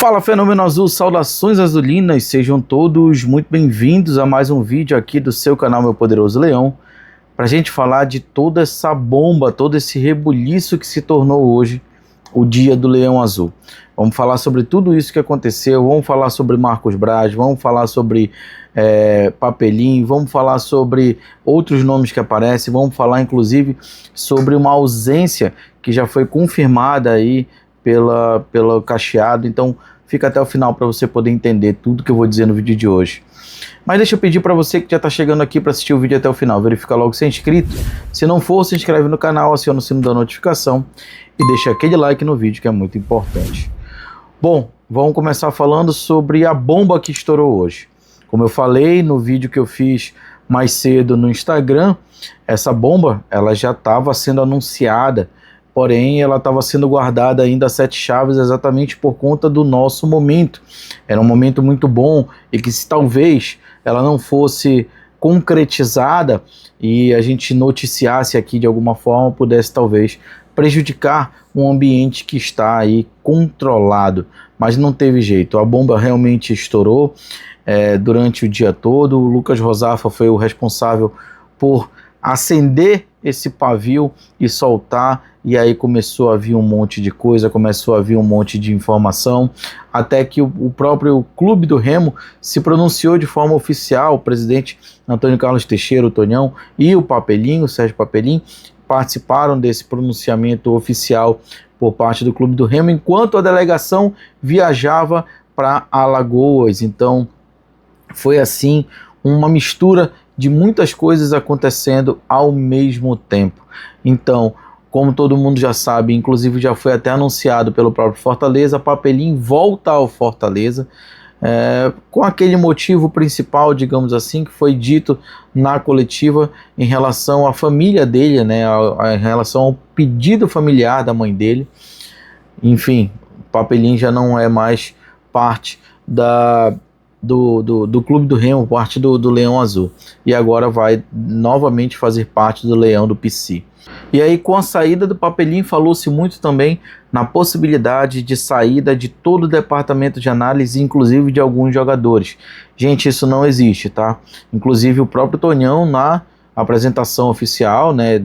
Fala, Fenômeno Azul, saudações azulinas, sejam todos muito bem-vindos a mais um vídeo aqui do seu canal Meu Poderoso Leão, para a gente falar de toda essa bomba, todo esse rebuliço que se tornou hoje o Dia do Leão Azul. Vamos falar sobre tudo isso que aconteceu, vamos falar sobre Marcos Braz, vamos falar sobre Papelinho, vamos falar sobre outros nomes que aparecem, vamos falar inclusive sobre uma ausência que já foi confirmada aí pelo Cacheado. Então fica até o final para você poder entender tudo que eu vou dizer no vídeo de hoje. Mas deixa eu pedir para você que já está chegando aqui para assistir o vídeo até o final, verificar logo se é inscrito. Se não for, se inscreve no canal, aciona o sino da notificação e deixa aquele like no vídeo que é muito importante. Bom, vamos começar falando sobre a bomba que estourou hoje. Como eu falei no vídeo que eu fiz mais cedo no Instagram, essa bomba ela já estava sendo anunciada, porém ela estava sendo guardada ainda a 7 chaves exatamente por conta do nosso momento. Era um momento muito bom e que se talvez ela não fosse concretizada e a gente noticiasse aqui de alguma forma, pudesse talvez prejudicar um ambiente que está aí controlado, mas não teve jeito, a bomba realmente estourou durante o dia todo. O Lucas Rosafa foi o responsável por acender esse pavio e soltar, e aí começou a vir um monte de coisa, começou a vir um monte de informação, até que o próprio Clube do Remo se pronunciou de forma oficial. O presidente Antônio Carlos Teixeira, o Tonhão, e o Papelinho, o Sérgio Papelinho, participaram desse pronunciamento oficial por parte do Clube do Remo, enquanto a delegação viajava para Alagoas. Então foi assim uma mistura de muitas coisas acontecendo ao mesmo tempo. Então, como todo mundo já sabe, inclusive já foi até anunciado pelo próprio Fortaleza, Papelinho volta ao Fortaleza, com aquele motivo principal, digamos assim, que foi dito na coletiva em relação à família dele, né, em relação ao pedido familiar da mãe dele. Enfim, Papelinho já não é mais parte do Clube do Remo, parte do Leão Azul, e agora vai novamente fazer parte do Leão do PC. E aí, com a saída do Papelinho, falou-se muito também na possibilidade de saída de todo o departamento de análise, inclusive de alguns jogadores. Gente, isso não existe, tá? Inclusive o próprio Tonhão, na apresentação oficial, né,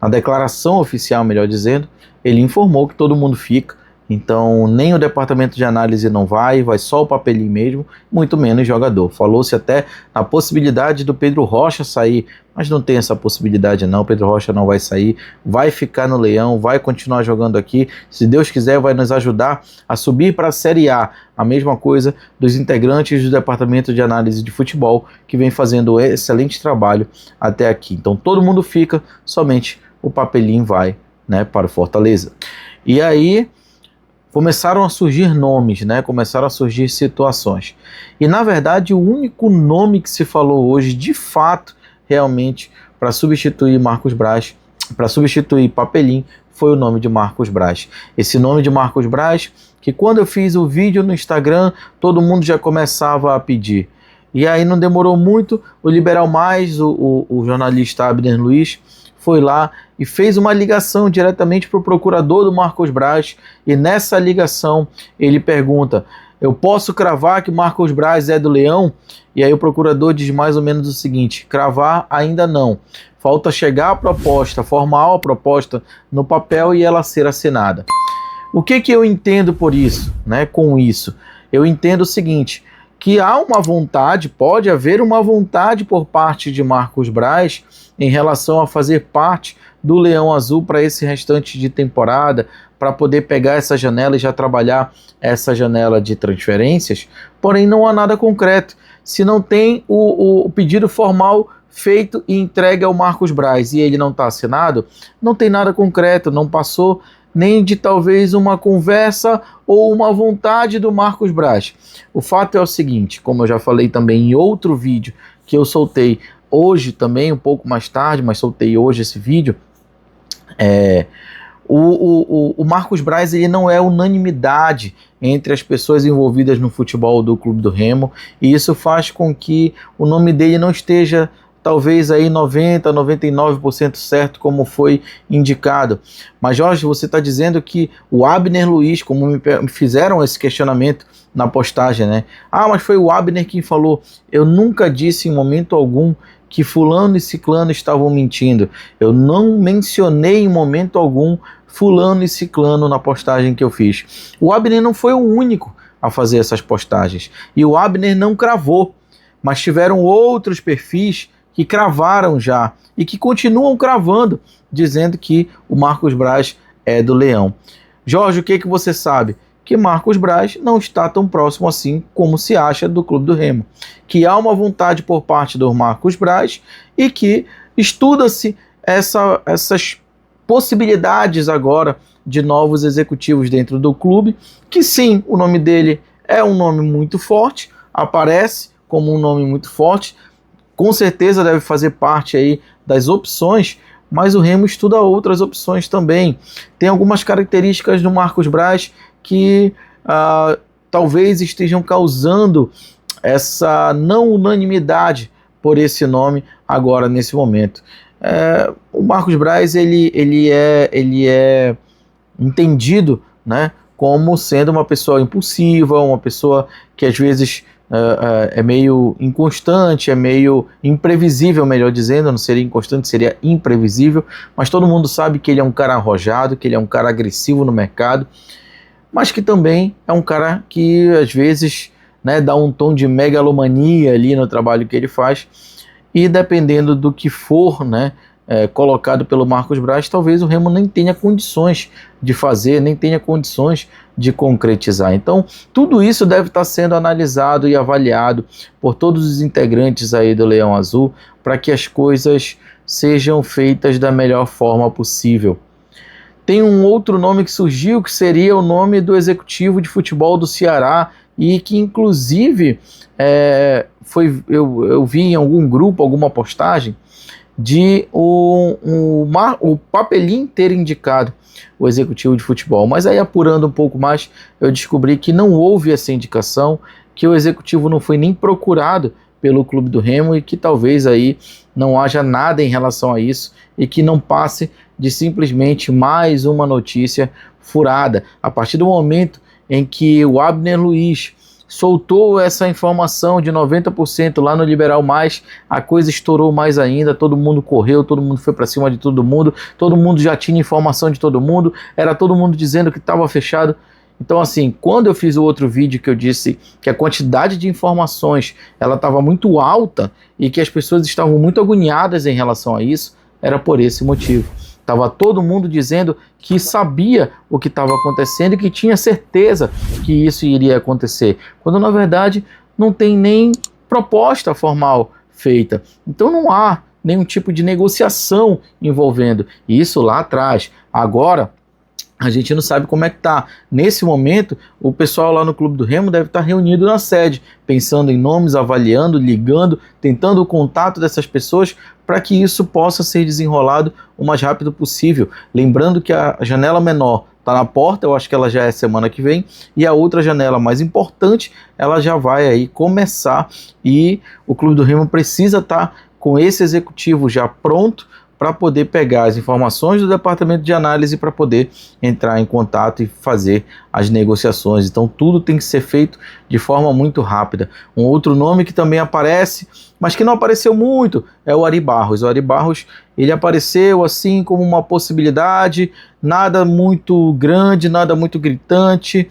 na declaração oficial, melhor dizendo, ele informou que todo mundo fica. Então nem o departamento de análise não vai só o Papelinho mesmo, muito menos jogador. Falou-se até na possibilidade do Pedro Rocha sair, mas não tem essa possibilidade não. Pedro Rocha não vai sair, vai ficar no Leão, vai continuar jogando aqui, se Deus quiser vai nos ajudar a subir para a Série A. A mesma coisa dos integrantes do departamento de análise de futebol, que vem fazendo um excelente trabalho até aqui. Então todo mundo fica, somente o Papelinho vai, né, para o Fortaleza. E aí começaram a surgir nomes, né? Começaram a surgir situações. E na verdade o único nome que se falou hoje, de fato, realmente, para substituir Marcos Braz, para substituir Papelinho, foi o nome de Marcos Braz. Esse nome de Marcos Braz, que quando eu fiz o vídeo no Instagram, todo mundo já começava a pedir. E aí não demorou muito, o Liberal Mais, o jornalista Abner Luiz, foi lá e fez uma ligação diretamente para o procurador do Marcos Braz, e nessa ligação ele pergunta: eu posso cravar que Marcos Braz é do Leão? E aí o procurador diz mais ou menos o seguinte: cravar ainda não, falta chegar a proposta, formal a proposta no papel e ela ser assinada. O que eu entendo por isso, né? Com isso, eu entendo o seguinte, que há uma vontade, pode haver uma vontade por parte de Marcos Braz em relação a fazer parte do Leão Azul para esse restante de temporada, para poder pegar essa janela e já trabalhar essa janela de transferências, porém não há nada concreto. Se não tem o pedido formal feito e entregue ao Marcos Braz e ele não está assinado, não tem nada concreto, não passou nem de talvez uma conversa ou uma vontade do Marcos Braz. O fato é o seguinte, como eu já falei também em outro vídeo que eu soltei hoje também, um pouco mais tarde, mas soltei hoje esse vídeo, o Marcos Braz ele não é unanimidade entre as pessoas envolvidas no futebol do Clube do Remo, e isso faz com que o nome dele não esteja talvez aí 90, 99% certo, como foi indicado. Mas Jorge, você está dizendo que o Abner Luiz, como me fizeram esse questionamento na postagem, né? Ah, mas foi o Abner quem falou. Eu nunca disse em momento algum que fulano e ciclano estavam mentindo. Eu não mencionei em momento algum fulano e ciclano na postagem que eu fiz. O Abner não foi o único a fazer essas postagens. E o Abner não cravou, mas tiveram outros perfis que cravaram já e que continuam cravando, dizendo que o Marcos Braz é do Leão. Jorge, o que você sabe? Que Marcos Braz não está tão próximo assim como se acha do Clube do Remo. Que há uma vontade por parte do Marcos Braz e que estuda-se essas possibilidades agora de novos executivos dentro do clube, que sim, o nome dele é um nome muito forte, aparece como um nome muito forte, com certeza deve fazer parte aí das opções, mas o Remo estuda outras opções também. Tem algumas características do Marcos Braz que talvez estejam causando essa não unanimidade por esse nome agora nesse momento. O Marcos Braz ele é entendido, né, como sendo uma pessoa impulsiva, uma pessoa que às vezes é meio inconstante, é meio imprevisível, melhor dizendo, não seria inconstante, seria imprevisível, mas todo mundo sabe que ele é um cara arrojado, que ele é um cara agressivo no mercado, mas que também é um cara que às vezes, né, dá um tom de megalomania ali no trabalho que ele faz, e dependendo do que for, né, colocado pelo Marcos Braz, talvez o Remo nem tenha condições de fazer, nem tenha condições de concretizar. Então, tudo isso deve estar sendo analisado e avaliado por todos os integrantes aí do Leão Azul, para que as coisas sejam feitas da melhor forma possível. Tem um outro nome que surgiu, que seria o nome do executivo de futebol do Ceará, e que inclusive eu vi em algum grupo, alguma postagem, de o Papelim ter indicado o executivo de futebol. Mas aí, apurando um pouco mais, eu descobri que não houve essa indicação, que o executivo não foi nem procurado pelo Clube do Remo e que talvez aí não haja nada em relação a isso e que não passe de simplesmente mais uma notícia furada. A partir do momento em que o Abner Luiz soltou essa informação de 90% lá no Liberal Mais, a coisa estourou mais ainda, todo mundo correu, todo mundo foi para cima de todo mundo já tinha informação de todo mundo, era todo mundo dizendo que estava fechado. Então assim, quando eu fiz o outro vídeo que eu disse que a quantidade de informações ela estava muito alta e que as pessoas estavam muito agoniadas em relação a isso, era por esse motivo. Estava todo mundo dizendo que sabia o que estava acontecendo e que tinha certeza que isso iria acontecer, quando na verdade não tem nem proposta formal feita. Então não há nenhum tipo de negociação envolvendo isso lá atrás. Agora, a gente não sabe como é que tá. Nesse momento, o pessoal lá no Clube do Remo deve estar reunido na sede, pensando em nomes, avaliando, ligando, tentando o contato dessas pessoas para que isso possa ser desenrolado o mais rápido possível. Lembrando que a janela menor está na porta, eu acho que ela já é semana que vem, e a outra janela mais importante, ela já vai aí começar, e o Clube do Remo precisa estar com esse executivo já pronto para poder pegar as informações do departamento de análise para poder entrar em contato e fazer as negociações. Então tudo tem que ser feito de forma muito rápida. Um outro nome que também aparece, mas que não apareceu muito, é o Ari Barros. O Ari Barros, ele apareceu assim como uma possibilidade, nada muito grande, nada muito gritante,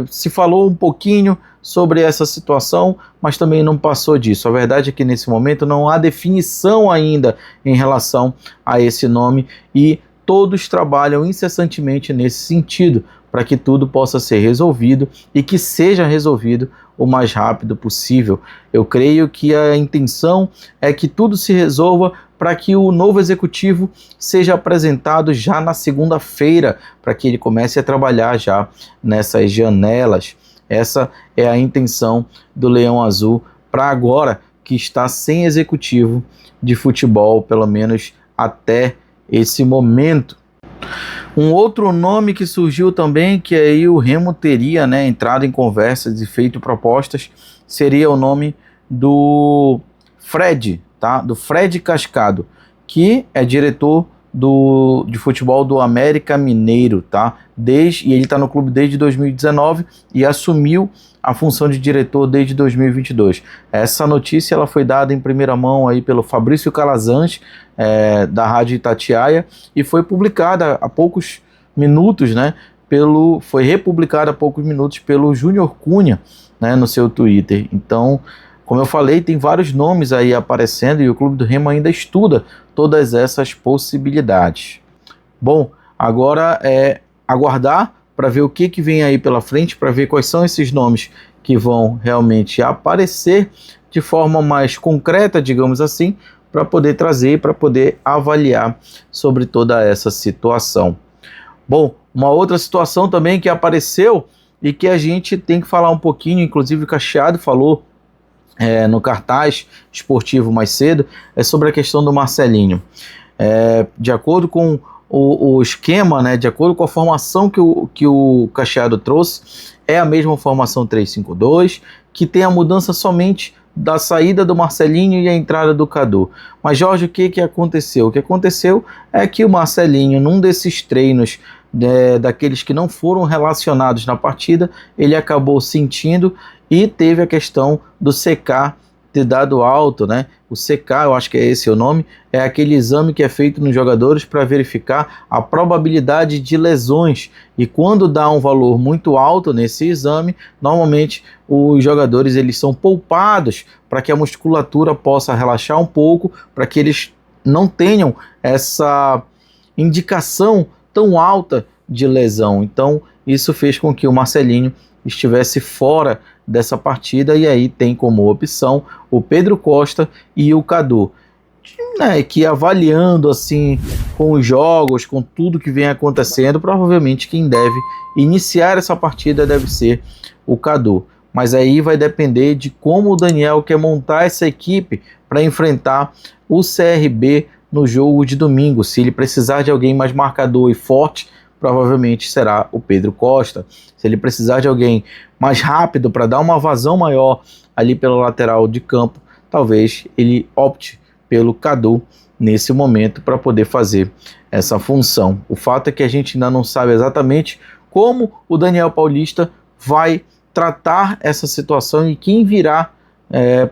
se falou um pouquinho sobre essa situação, mas também não passou disso. A verdade é que nesse momento não há definição ainda em relação a esse nome e todos trabalham incessantemente nesse sentido, para que tudo possa ser resolvido e que seja resolvido o mais rápido possível. Eu creio que a intenção é que tudo se resolva para que o novo executivo seja apresentado já na segunda-feira, para que ele comece a trabalhar já nessas janelas. Essa é a intenção do Leão Azul para agora, que está sem executivo de futebol, pelo menos até esse momento. Um outro nome que surgiu também, que aí o Remo teria, né, entrado em conversas e feito propostas, seria o nome do Fred, tá? Do Fred Cascado, que é diretor de futebol do América Mineiro, tá? E ele está no clube desde 2019 e assumiu a função de diretor desde 2022. Essa notícia ela foi dada em primeira mão aí pelo Fabrício Calazans, da Rádio Itatiaia, e foi publicada há poucos minutos, né? Foi republicada há poucos minutos pelo Júnior Cunha, né, no seu Twitter. Então, como eu falei, tem vários nomes aí aparecendo e o Clube do Remo ainda estuda todas essas possibilidades. Bom, agora é aguardar para ver o que vem aí pela frente, para ver quais são esses nomes que vão realmente aparecer de forma mais concreta, digamos assim, para poder trazer, para poder avaliar sobre toda essa situação. Bom, uma outra situação também que apareceu e que a gente tem que falar um pouquinho, inclusive o Cacheado falou no cartaz esportivo mais cedo, é sobre a questão do Marcelinho. De acordo com o esquema, né, de acordo com a formação que o Cacheado trouxe, é a mesma formação 3-5-2, que tem a mudança somente da saída do Marcelinho e a entrada do Cadu. Mas, Jorge, o que aconteceu? O que aconteceu é que o Marcelinho, num desses treinos daqueles que não foram relacionados na partida, ele acabou sentindo e teve a questão do CK ter dado alto, né? O CK, eu acho que é esse o nome, é aquele exame que é feito nos jogadores para verificar a probabilidade de lesões. E quando dá um valor muito alto nesse exame, normalmente os jogadores eles são poupados para que a musculatura possa relaxar um pouco, para que eles não tenham essa indicação tão alta de lesão. Então, isso fez com que o Marcelinho estivesse fora dessa partida, e aí tem como opção o Pedro Costa e o Cadu, né, que avaliando assim com os jogos, com tudo que vem acontecendo, provavelmente quem deve iniciar essa partida deve ser o Cadu. Mas aí vai depender de como o Daniel quer montar essa equipe para enfrentar o CRB no jogo de domingo. Se ele precisar de alguém mais marcador e forte, provavelmente será o Pedro Costa. Se ele precisar de alguém mais rápido para dar uma vazão maior ali pela lateral de campo, talvez ele opte pelo Cadu nesse momento para poder fazer essa função. O fato é que a gente ainda não sabe exatamente como o Daniel Paulista vai tratar essa situação e quem virá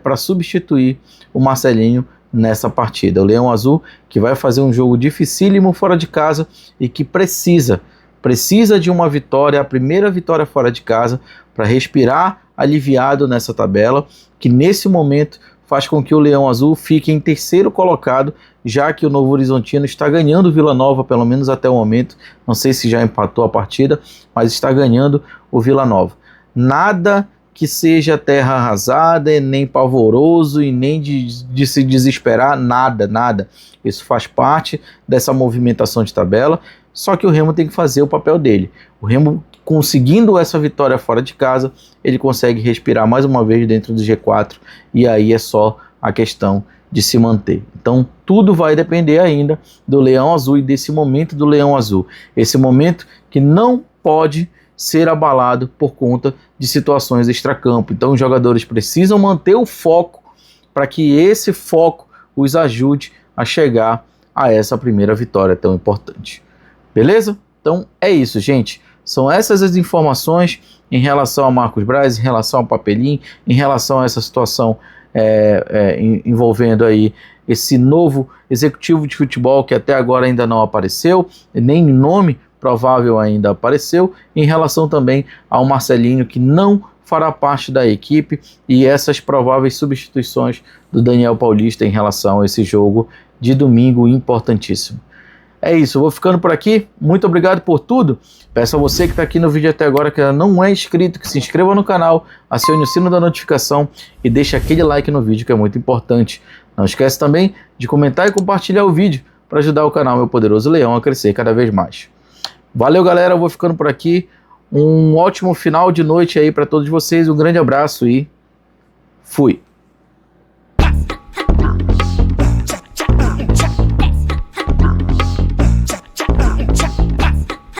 para substituir o Marcelinho nessa partida. O Leão Azul, que vai fazer um jogo dificílimo fora de casa e que precisa de uma vitória, a primeira vitória fora de casa, para respirar aliviado nessa tabela, que nesse momento faz com que o Leão Azul fique em terceiro colocado, já que o Novo Horizontino está ganhando o Vila Nova, pelo menos até o momento. Não sei se já empatou a partida, mas está ganhando o Vila Nova. Nada que seja terra arrasada, nem pavoroso e nem de se desesperar, nada. Isso faz parte dessa movimentação de tabela, só que o Remo tem que fazer o papel dele. O Remo, conseguindo essa vitória fora de casa, ele consegue respirar mais uma vez dentro do G4, e aí é só a questão de se manter. Então tudo vai depender ainda do Leão Azul e desse momento do Leão Azul. Esse momento que não pode ser abalado por conta de situações extracampo. Então os jogadores precisam manter o foco para que esse foco os ajude a chegar a essa primeira vitória tão importante. Beleza? Então é isso, gente. São essas as informações em relação a Marcos Braz, em relação ao Papelim, em relação a essa situação envolvendo aí esse novo executivo de futebol que até agora ainda não apareceu, nem nome provável ainda apareceu, em relação também ao Marcelinho, que não fará parte da equipe, e essas prováveis substituições do Daniel Paulista em relação a esse jogo de domingo importantíssimo. É isso, eu vou ficando por aqui, muito obrigado por tudo, peço a você que está aqui no vídeo até agora, que ainda não é inscrito, que se inscreva no canal, acione o sino da notificação e deixe aquele like no vídeo que é muito importante. Não esquece também de comentar e compartilhar o vídeo para ajudar o canal Meu Poderoso Leão a crescer cada vez mais. Valeu, galera, eu vou ficando por aqui, um ótimo final de noite aí para todos vocês, um grande abraço e fui!